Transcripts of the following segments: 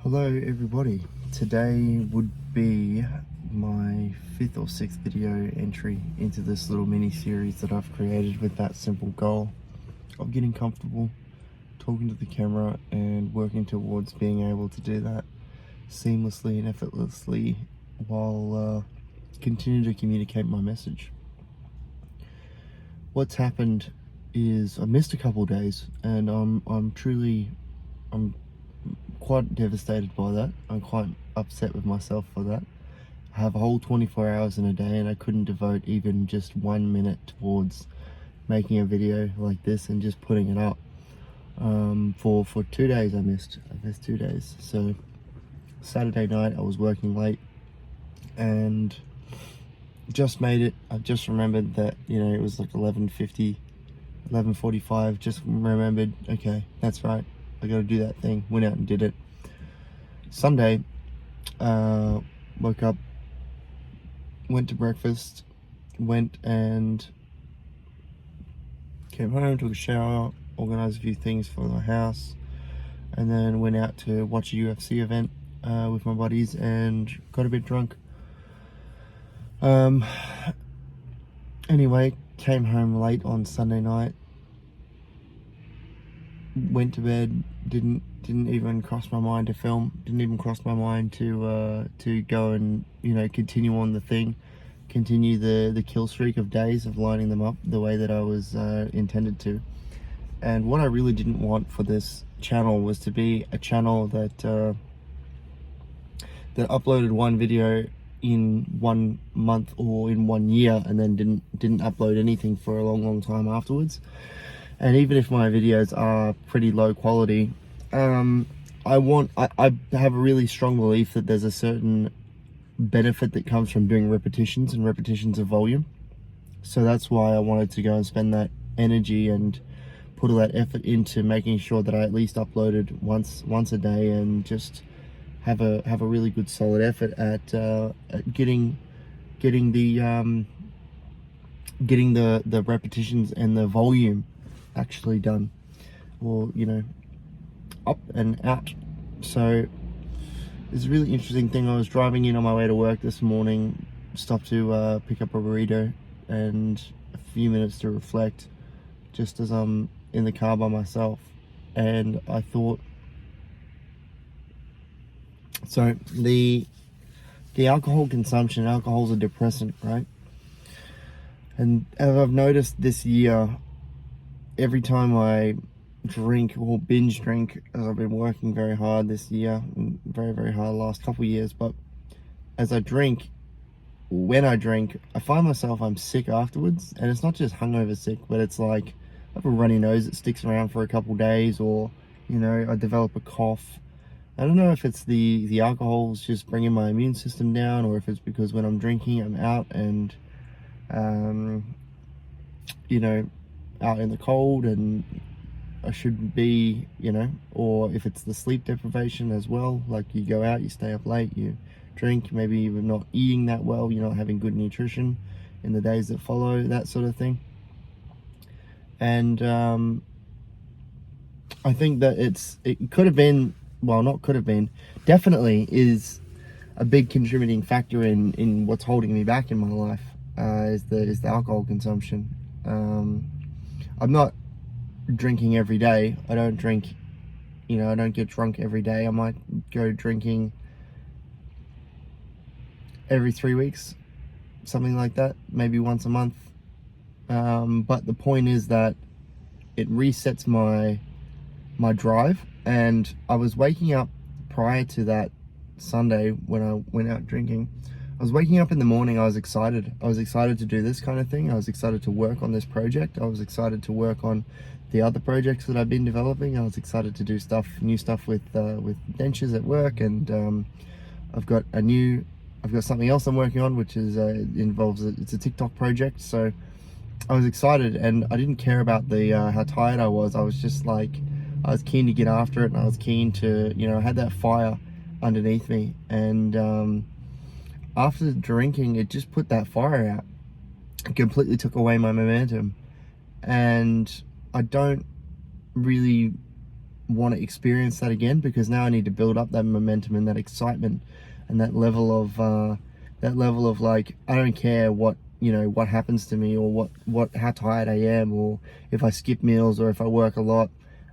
Hello everybody, today would be my 5th or 6th video entry into this little mini series that I've created with that simple goal of getting comfortable talking to the camera and working towards being able to do that seamlessly and effortlessly while continuing to communicate my message. What's happened is I missed a couple of days and I'm quite devastated by that. I'm quite upset with myself for that. I have a whole 24 hours in a day and I couldn't devote even just 1 minute towards making a video like this and just putting it up. For 2 days I missed 2 days. So Saturday night I was working late and just made it. I just remembered that, it was like 11:50, 11:45, just remembered, okay, that's right, I gotta do that thing. Went out and did it. Sunday, woke up, went to breakfast, went and came home, took a shower, organized a few things for my house, and then went out to watch a UFC event with my buddies and got a bit drunk. Anyway, came home late on Sunday night, went to bed, didn't even cross my mind to film, didn't even cross my mind to go and continue on the thing, continue the kill streak of days of lining them up the way that I was intended to. And what I really didn't want for this channel was to be a channel that uploaded one video in 1 month or in 1 year and then didn't upload anything for a long time afterwards. And even if my videos are pretty low quality, I have a really strong belief that there's a certain benefit that comes from doing repetitions and repetitions of volume. So that's why I wanted to go and spend that energy and put all that effort into making sure that I at least uploaded once a day and just have a really good solid effort at getting the repetitions and the volume actually done, or up and out. So it's a really interesting thing. I was driving in on my way to work this morning, stopped to pick up a burrito and a few minutes to reflect just as I'm in the car by myself, and I thought, so the alcohol consumption, alcohol's a depressant, right? And as I've noticed this year, every time I drink or binge drink, as I've been working very hard this year, very hard the last couple of years, but as I drink, when I drink, I find myself, I'm sick afterwards, and it's not just hungover sick, but it's like I have a runny nose that sticks around for a couple of days, or I develop a cough. I don't know if it's the alcohol's just bringing my immune system down, or if it's because when I'm drinking I'm out and out in the cold and I shouldn't be, or if it's the sleep deprivation as well, like you go out, you stay up late, you drink, maybe you're not eating that well, you're not having good nutrition in the days that follow, that sort of thing. And I think that it could have been, well, not could have been, definitely is a big contributing factor in what's holding me back in my life, is the alcohol consumption. I'm not drinking every day. I don't drink, I don't get drunk every day. I might go drinking every 3 weeks, something like that, maybe once a month. But the point is that it resets my drive. And I was waking up prior to that Sunday when I went out drinking. I was waking up in the morning, I was excited. I was excited to do this kind of thing. I was excited to work on this project. I was excited to work on the other projects that I've been developing. I was excited to do new stuff with dentures at work, and I've got something else I'm working on, which is it's a TikTok project. So I was excited, and I didn't care about how tired I was. I was just like, I was keen to get after it, and I was keen to, I had that fire underneath me, and after drinking, it just put that fire out. It completely took away my momentum, and I don't really want to experience that again, because now I need to build up that momentum and that excitement and that level of like, I don't care what, you know, what happens to me, or how tired I am, or if I skip meals, or if I work a lot.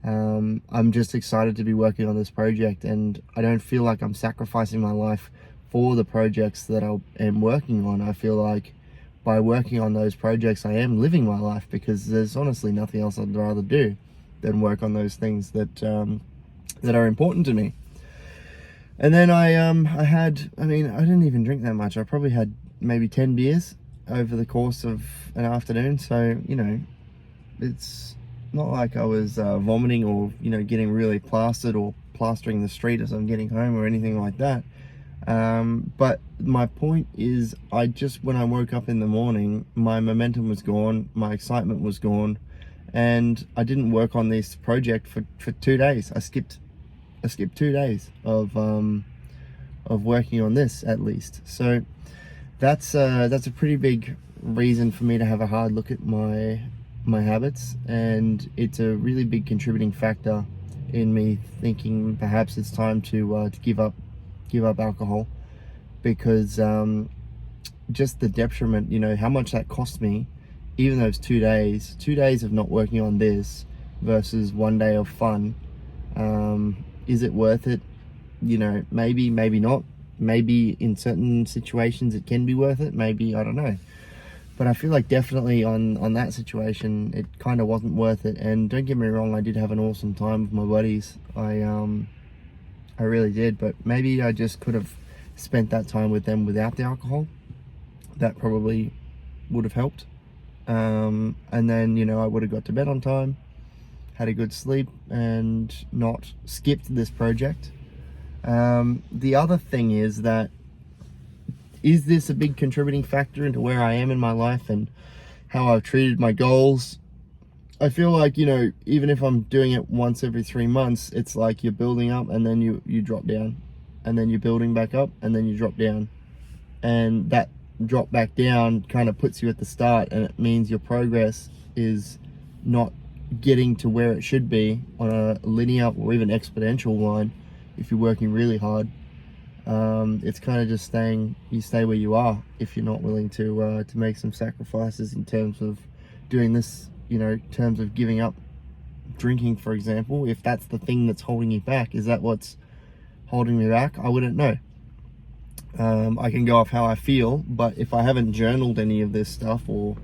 I'm just excited to be working on this project, and I don't feel like I'm sacrificing my life for the projects that I am working on. I feel like by working on those projects, I am living my life, because there's honestly nothing else I'd rather do than work on those things that are important to me. And then I didn't even drink that much. I probably had maybe 10 beers over the course of an afternoon. So, you know, it's not like I was vomiting, or, you know, getting really plastered, or plastering the street as I'm getting home, or anything like that. But my point is, when I woke up in the morning, my momentum was gone, my excitement was gone, and I didn't work on this project for 2 days. I skipped 2 days of working on this, at least. So that's a pretty big reason for me to have a hard look at my habits, and it's a really big contributing factor in me thinking perhaps it's time to give up alcohol, because just the detriment, you know, how much that cost me, even those 2 days of not working on this versus 1 day of fun. Is it worth it? You know, maybe not. Maybe in certain situations it can be worth it, maybe, I don't know. But I feel like definitely on that situation, it kind of wasn't worth it. And don't get me wrong, I did have an awesome time with my buddies. I really did, but maybe I just could have spent that time with them without the alcohol. That probably would have helped. And then, you know, I would have got to bed on time, had a good sleep, and not skipped this project. The other thing is this a big contributing factor into where I am in my life and how I've treated my goals? I feel like, you know, even if I'm doing it once every 3 months, it's like you're building up, and then you drop down, and then you're building back up, and then you drop down. And that drop back down kind of puts you at the start, and it means your progress is not getting to where it should be on a linear or even exponential line if you're working really hard. It's kind of just you stay where you are if you're not willing to make some sacrifices in terms of doing this, you know, in terms of giving up drinking, for example. If that's the thing that's holding you back, is that what's holding me back? I wouldn't know. I can go off how I feel, but if I haven't journaled any of this stuff, or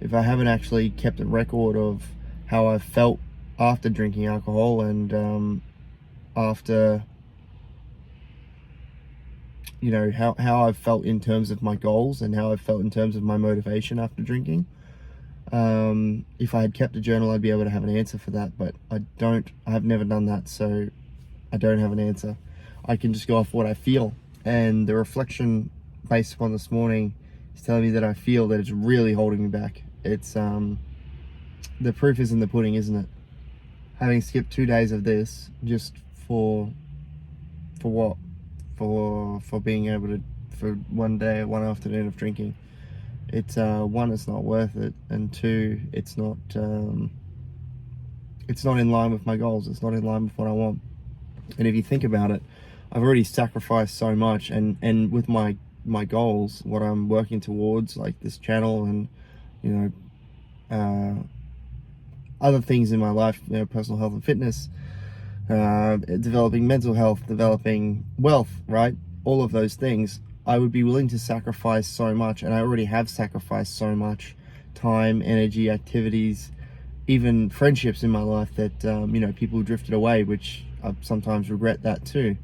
if I haven't actually kept a record of how I felt after drinking alcohol, and after, you know, how I've felt in terms of my goals, and how I've felt in terms of my motivation after drinking. If I had kept a journal, I'd be able to have an answer for that, but I have never done that, so I don't have an answer. I can just go off what I feel, and the reflection based upon this morning is telling me that I feel that it's really holding me back. It's the proof is in the pudding, isn't it? Having skipped 2 days of this just for what? For being able to, for 1 day, 1 afternoon of drinking. It's one, it's not worth it, and two, it's not in line with my goals. It's not in line with what I want. And if you think about it, I've already sacrificed so much, and with my goals, what I'm working towards, like this channel, and, you know, other things in my life, you know, personal health and fitness, developing mental health, developing wealth, right? All of those things, I would be willing to sacrifice so much, and I already have sacrificed so much time, energy, activities, even friendships in my life that, you know, people drifted away, which I sometimes regret that too.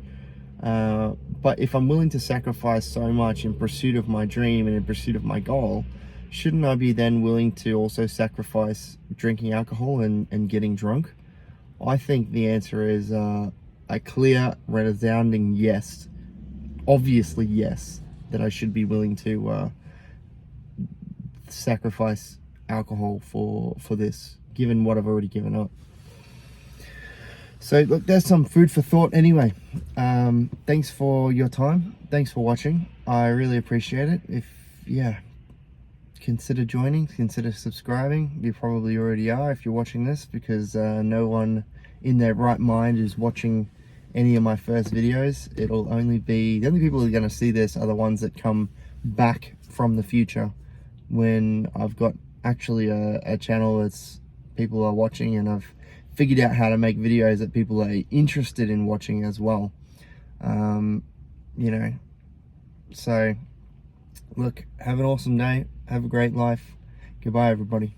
But if I'm willing to sacrifice so much in pursuit of my dream and in pursuit of my goal, shouldn't I be then willing to also sacrifice drinking alcohol and getting drunk? I think the answer is a clear, resounding yes. Obviously yes, that I should be willing to sacrifice alcohol for this, given what I've already given up. So look, there's some food for thought anyway. Thanks for your time. Thanks for watching. I really appreciate it. Consider joining, consider subscribing. You probably already are if you're watching this, because no one in their right mind is watching any of my first videos. It'll only be, the only people who are going to see this are the ones that come back from the future, when I've got actually a channel that's people are watching, and I've figured out how to make videos that people are interested in watching as well. You know, so look, have an awesome day, have a great life. Goodbye, everybody.